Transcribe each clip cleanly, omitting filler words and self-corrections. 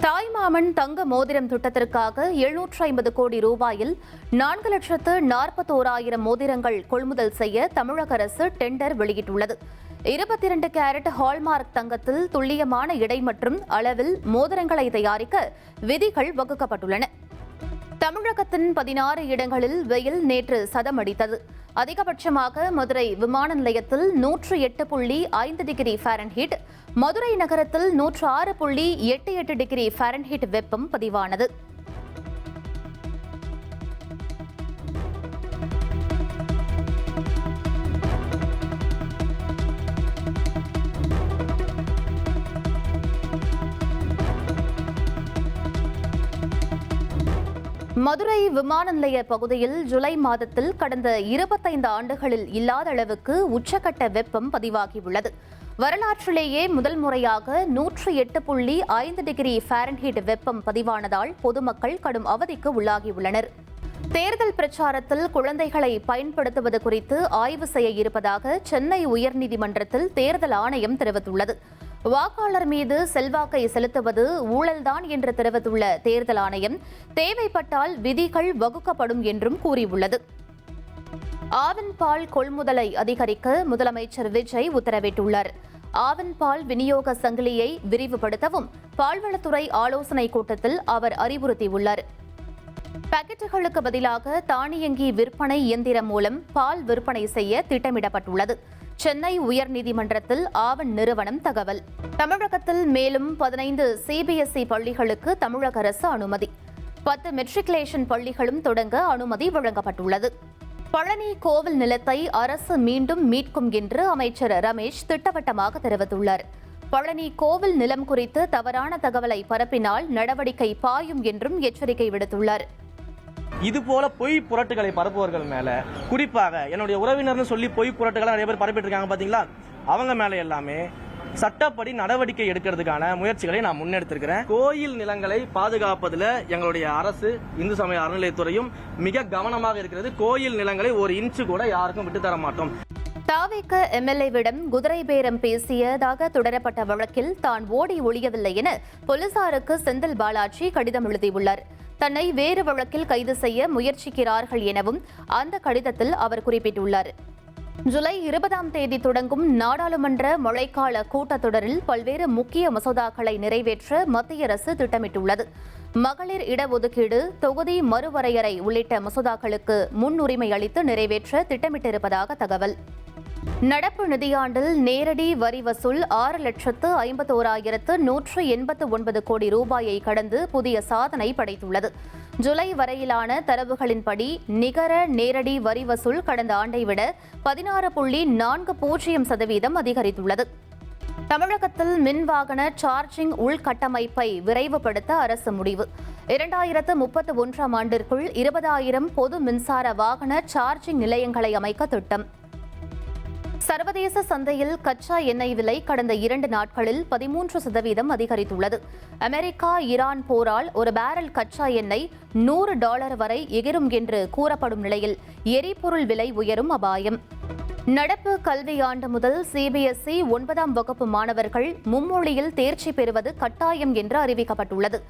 தாய்மாமன் தங்க மோதிரம் திட்டத்திற்காக 750 கோடி ரூபாயில் 4,41,000 மோதிரங்கள் கொள்முதல் செய்ய தமிழக அரசு டெண்டர் வெளியிட்டுள்ளது. 22 கேரட் ஹால்மார்க் தங்கத்தில் துல்லியமான எடை மற்றும் அளவில் மோதிரங்களை தயாரிக்க விதிகள் வகுக்கப்பட்டுள்ளன. தமிழகத்தின் 16 இடங்களில் வெயில் நேற்று சதமடித்தது. அதிகபட்சமாக மதுரை விமான நிலையத்தில் 108.5 டிகிரி ஃபாரன்ஹீட், மதுரை நகரத்தில் 106.88 டிகிரி ஃபாரன்ஹீட் வெப்பம் பதிவானது. மதுரை விமான நிலைய பகுதியில் ஜூலை மாதத்தில் கடந்த 25 ஆண்டுகளில் இல்லாத அளவுக்கு உச்சக்கட்ட வெப்பம் பதிவாகியுள்ளது. வரலாற்றிலேயே முதல் முறையாக 108.5 டிகிரி ஃபாரன்ஹீட் வெப்பம் பதிவானதால் பொதுமக்கள் கடும் அவதிக்கு உள்ளாகியுள்ளனர். தேர்தல் பிரச்சாரத்தில் குழந்தைகளை பயன்படுத்துவது குறித்து ஆய்வு செய்ய இருப்பதாக சென்னை உயர்நீதிமன்றத்தில் தேர்தல் ஆணையம் தெரிவித்துள்ளது. வாக்காளர் மீது செல்வாக்கை செலுத்துவது ஊழல்தான் என்று தெரிவித்துள்ள தேர்தல் ஆணையம், தேவைப்பட்டால் விதிகள் வகுக்கப்படும் என்றும் கூறியுள்ளது. ஆவின் பால் கொள்முதலை அதிகரிக்க முதலமைச்சர் விஜய் உத்தரவிட்டுள்ளார். ஆவின் பால் விநியோக சங்கிலியை விரிவுபடுத்தவும் பால்வளத்துறை ஆலோசனைக் கூட்டத்தில் அவர் அறிவுறுத்தியுள்ளார். பாக்கெட்டுகளுக்கு பதிலாக தானியங்கி விற்பனை இயந்திரம் மூலம் பால் விற்பனை செய்ய திட்டமிடப்பட்டுள்ளது. சென்னை உயர்நீதிமன்றத்தில் ஆவின் நிறுவனம் தகவல். தமிழகத்தில் மேலும் 15 சிபிஎஸ்இ பள்ளிகளுக்கு தமிழக அரசு அனுமதி. 10 மெட்ரிகுலேஷன் பள்ளிகளும் தொடங்க அனுமதி வழங்கப்பட்டுள்ளது. பழனி கோவில் நிலத்தை அரசு மீண்டும் மீட்கும் என்று அமைச்சர் ரமேஷ் திட்டவட்டமாக தெரிவித்துள்ளார். பழனி கோவில் நிலம் குறித்து தவறான தகவலை பரப்பினால் நடவடிக்கை பாயும் என்றும் எச்சரிக்கை விடுத்துள்ளார். இதுபோல பொய் புரட்டுகளை பரப்புவர்கள் மேல, குறிப்பாக என்னுடைய உறவினர்னு சொல்லி பொய் புரட்டுகளை நிறைய பேர் பரப்பிட்டு இருக்காங்க பாத்தீங்களா, அவங்க மேல எல்லாமே சட்டப்படி நடவடிக்கை எடுக்கிறதுக்கான முயற்சிகளை நான் முன்னெடுத்திருக்கிறேன். கோயில் நிலங்களை பாதுகாப்பதில் எங்களுடைய அரசு, இந்து சமய அறநிலையத்துறையும் மிக கவனமாக இருக்கிறது. கோயில் நிலங்களை ஒரு இன்ச்சு கூட யாருக்கும் விட்டு தர மாட்டோம். தாவேக எம்எல்ஏவிடம் குதிரை பேரம் பேசியதாக தொடரப்பட்ட வழக்கில் தான் ஓடி ஒழியவில்லை என போலீசாருக்கு செந்தில் பாலாஜி கடிதம் எழுதியுள்ளார். தன்னை வேறு வழக்கில் கைது செய்ய முயற்சிக்கிறார்கள் எனவும் அந்த கடிதத்தில் அவர் குறிப்பிட்டுள்ளார். ஜூலை 20ஆம் தேதி தொடங்கும் நாடாளுமன்ற மழைக்கால கூட்டத்தொடரில் பல்வேறு முக்கிய மசோதாக்களை நிறைவேற்ற மத்திய அரசு திட்டமிட்டுள்ளது. மகளிர் இடஒதுக்கீடு, தொகுதி மறுவரையறை உள்ளிட்ட மசோதாக்களுக்கு முன்னுரிமை அளித்து நிறைவேற்ற திட்டமிட்டிருப்பதாக தகவல். நடப்பு நிதியாண்டில் நேரடி வரி வசூல் 6,51,189 கோடி ரூபாயை கடந்து புதிய சாதனை படைத்துள்ளது. ஜூலை வரையிலான தரவுகளின்படி நிகர நேரடி வரி வசூல் கடந்த ஆண்டை விட 16.40% அதிகரித்துள்ளது. தமிழகத்தில் மின்வாகன சார்ஜிங் உள்கட்டமைப்பை விரைவுபடுத்த அரசு முடிவு. 2031ஆம் ஆண்டிற்குள் 20,000 பொது மின்சார வாகன சார்ஜிங் நிலையங்களை அமைக்க திட்டம். சர்வதேச சந்தையில் கச்சா எண்ணெய் விலை கடந்த 2 நாட்களில் 13% அதிகரித்துள்ளது. அமெரிக்கா ஈரான் போரால் ஒரு பேரல் கச்சா எண்ணெய் $100 வரை எகிரும் என்று கூறப்படும் நிலையில் எரிபொருள் விலை உயரும் அபாயம். நடப்பு கல்வியாண்டு முதல் சிபிஎஸ்இ 9ஆம் வகுப்பு மாணவர்கள் மும்மொழியில் தேர்ச்சி பெறுவது கட்டாயம் என்று அறிவிக்கப்பட்டுள்ளது.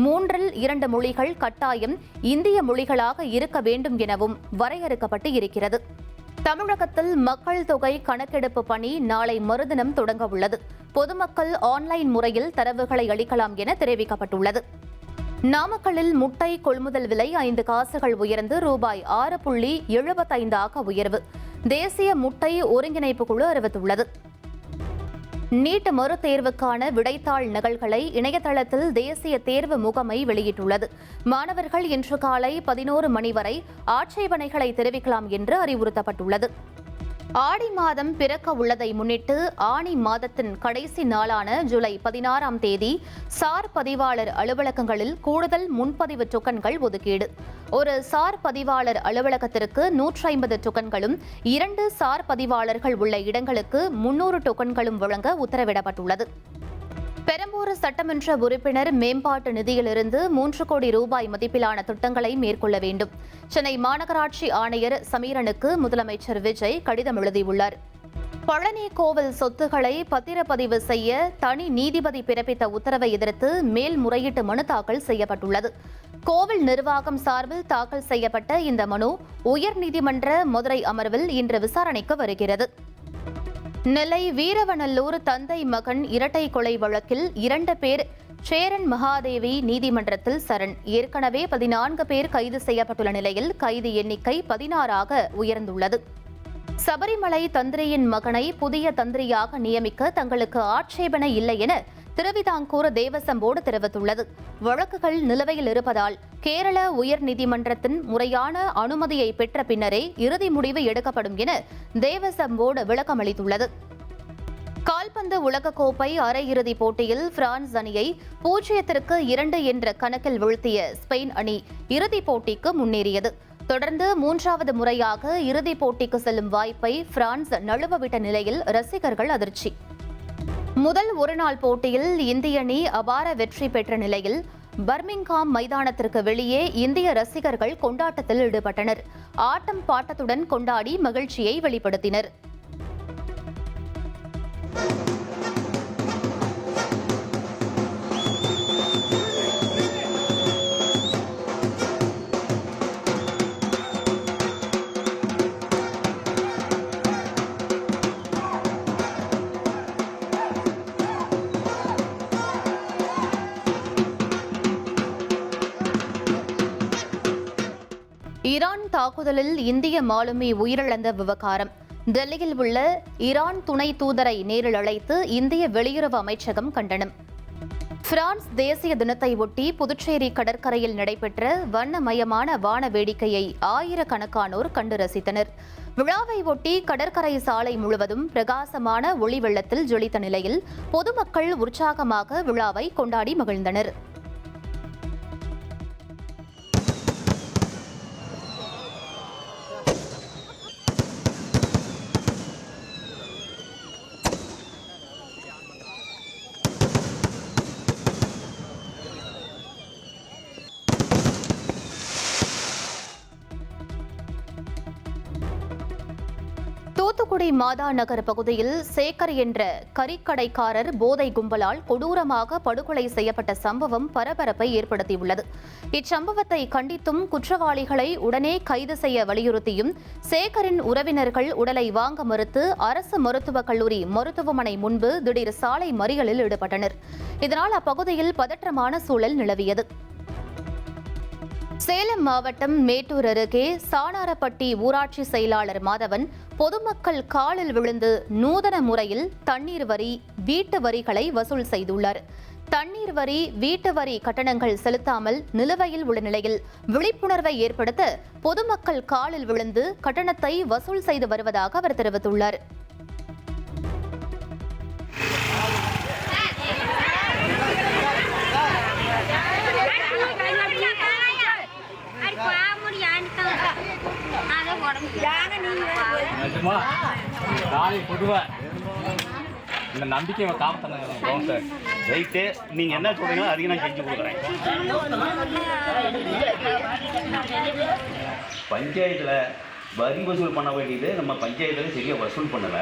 3இல் 2 மொழிகள் கட்டாயம் இந்திய மொழிகளாக இருக்க வேண்டும் எனவும் வரையறுக்கப்பட்டு இருக்கிறது. தமிழகத்தில் மக்கள் தொகை கணக்கெடுப்பு பணி நாளை மறுதினம் தொடங்க உள்ளது. பொதுமக்கள் ஆன்லைன் முறையில் தரவுகளை அளிக்கலாம் என தெரிவிக்கப்பட்டுள்ளது. நாமக்கல்லில் முட்டை கொள்முதல் விலை 5 காசுகள் உயர்ந்து ரூபாய் 6.75 உயர்வு. தேசிய முட்டை ஒருங்கிணைப்பு குழு அறிவித்துள்ளது. நீட் மறுதேர்வுக்கான விடைத்தாள் நகல்களை இணையதளத்தில் தேசிய தேர்வு முகமை வெளியிட்டுள்ளது. மாணவர்கள் இன்று காலை 11 மணி வரை ஆட்சேபனைகளை தெரிவிக்கலாம் என்று அறிவுறுத்தப்பட்டுள்ளது. ஆடி மாதம் பிறக்க உள்ளதை முன்னிட்டு ஆனி மாதத்தின் கடைசி நாளான ஜூலை 16ஆம் தேதி சார் பதிவாளர் அலுவலகங்களில் கூடுதல் முன்பதிவு டோக்கன்கள் ஒதுக்கீடு. ஒரு சார் பதிவாளர் அலுவலகத்திற்கு 150 டோக்கன்களும் 2 சார் பதிவாளர்கள் உள்ள இடங்களுக்கு 300 டோக்கன்களும் வழங்க உத்தரவிடப்பட்டுள்ளது. பெரம்பூர் சட்டமன்ற உறுப்பினர் மேம்பாட்டு நிதியிலிருந்து 3 கோடி ரூபாய் மதிப்பிலான திட்டங்களை மேற்கொள்ள வேண்டும். சென்னை மாநகராட்சி ஆணையர் சமீரனுக்கு முதலமைச்சர் விஜய் கடிதம் எழுதியுள்ளார். பழனி கோவில் சொத்துக்களை பத்திரப்பதிவு செய்ய தனி நீதிபதி பிறப்பித்த உத்தரவை எதிர்த்து மேல்முறையீட்டு மனு தாக்கல் செய்யப்பட்டுள்ளது. கோவில் நிர்வாகம் சார்பில் தாக்கல் செய்யப்பட்ட இந்த மனு உயர்நீதிமன்ற மதுரை அமர்வில் இன்று விசாரணைக்கு வருகிறது. நெல்லை வீரவநல்லூர் தந்தை மகன் இரட்டை கொலை வழக்கில் 2 பேர் சேரன் மகாதேவி நீதிமன்றத்தில் சரண். ஏற்கனவே 14 பேர் கைது செய்யப்பட்டுள்ள நிலையில் கைது எண்ணிக்கை 16ஆக உயர்ந்துள்ளது. சபரிமலை தந்திரியின் மகனை புதிய தந்திரியாக நியமிக்க தங்களுக்கு ஆட்சேபனை இல்லை என திருவிதாங்கூர் தேவசம் போர்டு தெரிவித்துள்ளது. வழக்குகள் நிலுவையில் இருப்பதால் கேரள உயர்நீதிமன்றத்தின் முறையான அனுமதியை பெற்ற பின்னரே இறுதி முடிவு எடுக்கப்படும் என தேவசம் போர்டு விளக்கமளித்துள்ளது. கால்பந்து உலகக்கோப்பை அரையிறுதிப் போட்டியில் பிரான்ஸ் அணியை 0-2 என்ற கணக்கில் வீழ்த்திய ஸ்பெயின் அணி இறுதிப் போட்டிக்கு முன்னேறியது. தொடர்ந்து 3வது முறையாக இறுதிப் போட்டிக்கு செல்லும் வாய்ப்பை பிரான்ஸ் நழுவவிட்ட நிலையில் ரசிகர்கள் அதிர்ச்சி. முதல் ஒருநாள் போட்டியில் இந்திய அணி அபார வெற்றி பெற்ற நிலையில் பர்மிங்ஹாம் மைதானத்திற்கு வெளியே இந்திய ரசிகர்கள் கொண்டாட்டத்தில் ஈடுபட்டனர். ஆட்டம் பாட்டத்துடன் கொண்டாடி மகிழ்ச்சியை வெளிப்படுத்தினர். ஈரான் தாக்குதலில் இந்திய மாலுமி உயிரிழந்த விவகாரம். டெல்லியில் உள்ள ஈரான் துணை தூதரை நேரில் அழைத்து இந்திய வெளியுறவு அமைச்சகம் கண்டனம். பிரான்ஸ் தேசிய தினத்தை ஒட்டி புதுச்சேரி கடற்கரையில் நடைபெற்ற வண்ணமயமான வான வேடிக்கையை ஆயிரக்கணக்கானோர் கண்டு ரசித்தனர். விழாவை ஒட்டி கடற்கரை சாலை முழுவதும் பிரகாசமான ஒளி வெள்ளத்தில் ஜொலித்த நிலையில் பொதுமக்கள் உற்சாகமாக விழாவை கொண்டாடி மகிழ்ந்தனர். தூத்துக்குடி மாதா நகர் பகுதியில் சேகர் என்ற கறிக்கடைக்காரர் போதை கும்பலால் கொடூரமாக படுகொலை செய்யப்பட்ட சம்பவம் பரபரப்பை ஏற்படுத்தியுள்ளது. இச்சம்பவத்தை கண்டித்தும் குற்றவாளிகளை உடனே கைது செய்ய வலியுறுத்தியும் சேகரின் உறவினர்கள் உடலை வாங்க மறுத்து அரசு மருத்துவக் கல்லூரி மருத்துவமனை முன்பு திடீர் சாலை மறியலில் ஈடுபட்டனர். இதனால் அப்பகுதியில் பதற்றமான சூழல் நிலவியது. சேலம் மாவட்டம் மேட்டூர் அருகே சாணாரப்பட்டி ஊராட்சி செயலாளர் மாதவன் பொதுமக்கள் காலில் விழுந்து நூதன முறையில் தண்ணீர் வரி, வீட்டு வரிகளை வசூல் செய்துள்ளார். தண்ணீர் வரி, வீட்டு வரி கட்டணங்கள் செலுத்தாமல் நிலுவையில் உள்ள நிலையில் விழிப்புணர்வை ஏற்படுத்த பொதுமக்கள் காலில் விழுந்து கட்டணத்தை வசூல் செய்து வருவதாக அவர் தெரிவித்துள்ளார். இந்த நம்பிக்கை ரைட்டு. நீங்க என்ன சொல்றீங்களோ அதையும் நான் செஞ்சு கொடுக்குறேன். பஞ்சாயத்துல வரி வசூல் பண்ண வேண்டியது நம்ம பஞ்சாயத்துல சரியா வசூல் பண்ணல.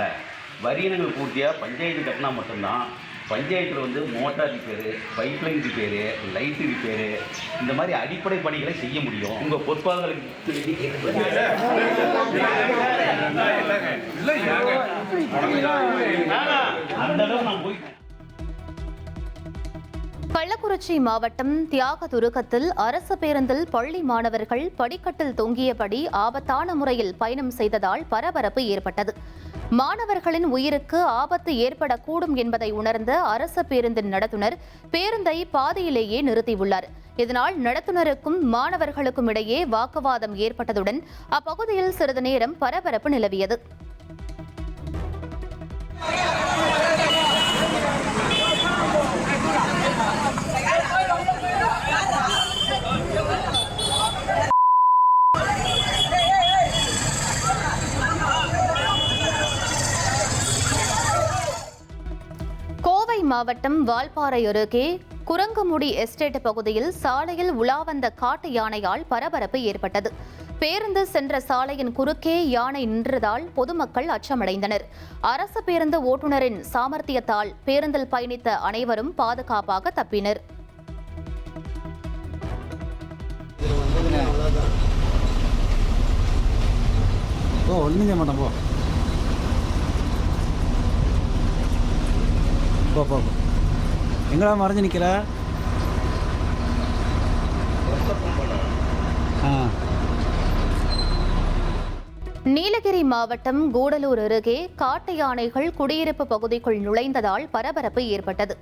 வரியினங்கள் பூர்த்தியா பஞ்சாயத்து கட்டினா மட்டும்தான் பஞ்சாயத்தில் வந்து motor repair, pipeline repair, light repair, இந்த மாதிரி அடிப்படை பணிகளை செய்ய முடியும். உங்கள் பொறுப்பாளர்களுக்கு அந்த அளவு நான் போயிட்டேன். கள்ளக்குறிச்சி மாவட்டம் தியாகதுருகத்தில் அரசு பேருந்தில் பள்ளி மாணவர்கள் படிக்கட்டில் தொங்கியபடி ஆபத்தான முறையில் பயணம் செய்ததால் பரபரப்பு ஏற்பட்டது. மாணவர்களின் உயிருக்கு ஆபத்து ஏற்படக்கூடும் என்பதை உணர்ந்த அரசு பேருந்தின் நடத்துனர் பேருந்தை பாதியிலேயே நிறுத்தியுள்ளார். இதனால் நடத்துனருக்கும் மாணவர்களுக்கும் இடையே வாக்குவாதம் ஏற்பட்டதுடன் அப்பகுதியில் சிறிது நேரம் பரபரப்பு நிலவியது. மாவட்டம் வால்பாறை அருகே குரங்குமுடி எஸ்டேட் பகுதியில் சாலையில் உலா வந்த காட்டு யானையால் பரபரப்பு ஏற்பட்டது. பேருந்து சென்ற சாலையின் குறுக்கே யானை நின்றதால் பொதுமக்கள் அச்சமடைந்தனர். அரசு பேருந்து ஓட்டுநரின் சாமர்த்தியத்தால் பேருந்தில் பயணித்த அனைவரும் பாதுகாப்பாக தப்பினர். எங்கடா மறைஞ்சு நிற்கிற? நீலகிரி மாவட்டம் கூடலூர் அருகே காட்டு யானைகள் குடியிருப்பு பகுதிக்குள் நுழைந்ததால் பரபரப்பு ஏற்பட்டது.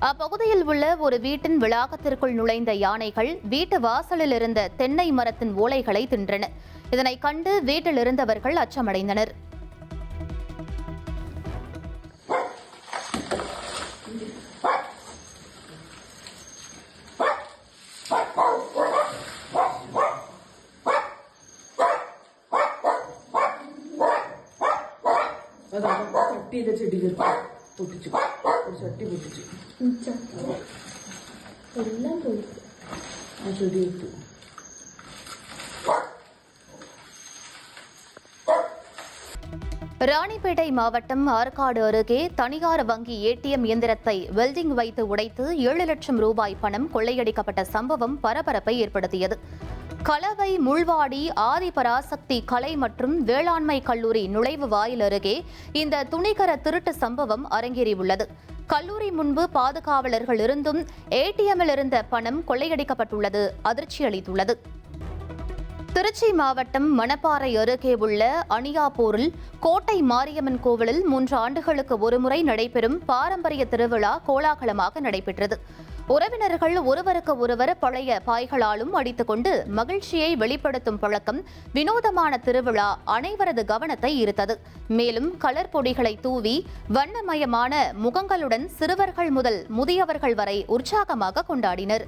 அப்பகுதியில் உள்ள ஒரு வீட்டின் வளாகத்திற்குள் நுழைந்த யானைகள் வீட்டு வாசலில் இருந்த தென்னை மரத்தின் ஓலைகளை தின்றன. இதனை கண்டு வீட்டில் இருந்தவர்கள் அச்சமடைந்தனர். ചട്ടി ചെടി പൊട്ടിച്ചു ഒരു ചട്ടി പൊട്ടിച്ചു എല്ലാം പോയി ആ ചെടി ഇട്ടു. ராணிப்பேட்டை மாவட்டம் ஆற்காடு அருகே தனியார் வங்கி ஏடிஎம் இயந்திரத்தை வெல்டிங் வைத்து உடைத்து 7 லட்சம் ரூபாய் பணம் கொள்ளையடிக்கப்பட்ட சம்பவம் பரபரப்பை ஏற்படுத்தியது. களவை முள்வாடி ஆதிபராசக்தி கலை மற்றும் வேளாண்மை கல்லூரி நுழைவு வாயில் அருகே இந்த துணிகர திருட்டு சம்பவம் அரங்கேறியுள்ளது. கல்லூரி முன்பு பாதுகாவலர்கள் இருந்தும் ஏடிஎம்மில் இருந்த பணம் கொள்ளையடிக்கப்பட்டுள்ளது அதிர்ச்சி அளித்துள்ளது. திருச்சி மாவட்டம் மணப்பாறை அருகே உள்ள அணியாப்பூரில் கோட்டை மாரியம்மன் கோவிலில் 3 ஆண்டுகளுக்கு ஒருமுறை நடைபெறும் பாரம்பரிய திருவிழா கோலாகலமாக நடைபெற்றது. உறவினர்கள் ஒருவருக்கு ஒருவர் பழைய பாய்களாலும் அடித்துக் கொண்டு மகிழ்ச்சியை வெளிப்படுத்தும் பழக்கம் வினோதமான திருவிழா அனைவரது கவனத்தை ஈர்த்தது. மேலும் கலர் பொடிகளை தூவி வண்ணமயமான முகங்களுடன் சிறுவர்கள் முதல் முதியவர்கள் வரை உற்சாகமாக கொண்டாடினர்.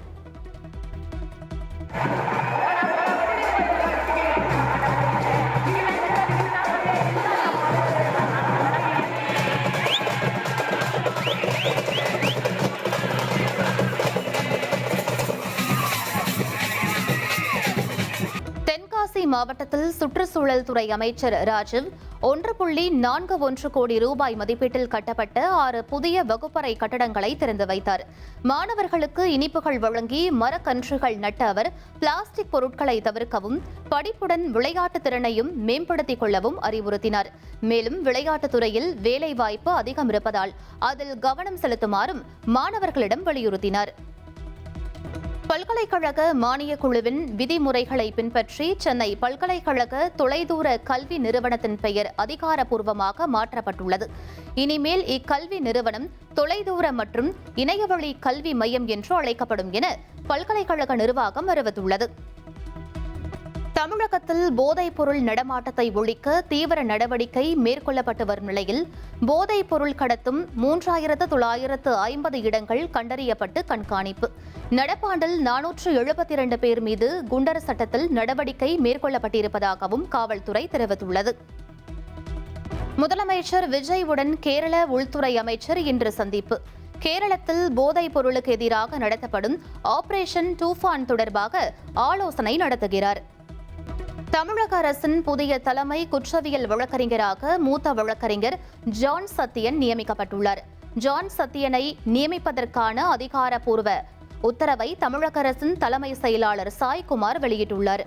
தென்காசி மாவட்டத்தில் சுற்றுச்சூழல் துறை அமைச்சர் ராஜீவ் 1.41 கோடி ரூபாய் மதிப்பீட்டில் கட்டப்பட்ட 6 புதிய வகுப்பறை கட்டடங்களை திறந்து வைத்தார். மாணவர்களுக்கு இனிப்புகள் வழங்கி மரக்கன்றுகள் நட்ட அவர் பிளாஸ்டிக் பொருட்களை தவிர்க்கவும் படிப்புடன் விளையாட்டு திறனையும் மேம்படுத்திக் கொள்ளவும் அறிவுறுத்தினார். மேலும் விளையாட்டுத் துறையில் வேலைவாய்ப்பு அதிகம் இருப்பதால் அதில் கவனம் செலுத்துமாறும் மாணவர்களிடம் வலியுறுத்தினார். பல்கலைக்கழக மானியக் குழுவின் விதிமுறைகளை பின்பற்றி சென்னை பல்கலைக்கழக தொலைதூர கல்வி நிறுவனத்தின் பெயர் அதிகாரப்பூர்வமாக மாற்றப்பட்டுள்ளது. இனிமேல் இக்கல்வி நிறுவனம் தொலைதூர மற்றும் இணையவழி கல்வி மையம் என்று அழைக்கப்படும் என பல்கலைக்கழக நிர்வாகம் அறிவித்துள்ளது. தமிழகத்தில் போதைப் பொருள் நடமாட்டத்தை ஒழிக்க தீவிர நடவடிக்கை மேற்கொள்ளப்பட்டு வரும் நிலையில் போதைப் பொருள் கடத்தும் 3950 இடங்கள் கண்டறியப்பட்டு கண்காணிப்பு. நடப்பாண்டில் 472 பேர் மீது குண்டர் சட்டத்தில் நடவடிக்கை மேற்கொள்ளப்பட்டிருப்பதாகவும் காவல்துறை தெரிவித்துள்ளது. முதலமைச்சர் விஜய்வுடன் கேரள உள்துறை அமைச்சர் இன்று சந்திப்பு. கேரளத்தில் போதைப் பொருளுக்கு எதிராக நடத்தப்படும் ஆபரேஷன் டூஃபான் தொடர்பாக ஆலோசனை நடத்துகிறார். தமிழக அரசின் புதிய தலைமை குற்றவியல் வழக்கறிஞராக மூத்த வழக்கறிஞர் ஜான் சத்தியன் நியமிக்கப்பட்டுள்ளார். ஜான் சத்தியனை நியமிப்பதற்கான அதிகாரப்பூர்வ உத்தரவை தமிழக அரசின் தலைமை செயலாளர் சாய்குமார் வெளியிட்டுள்ளார்.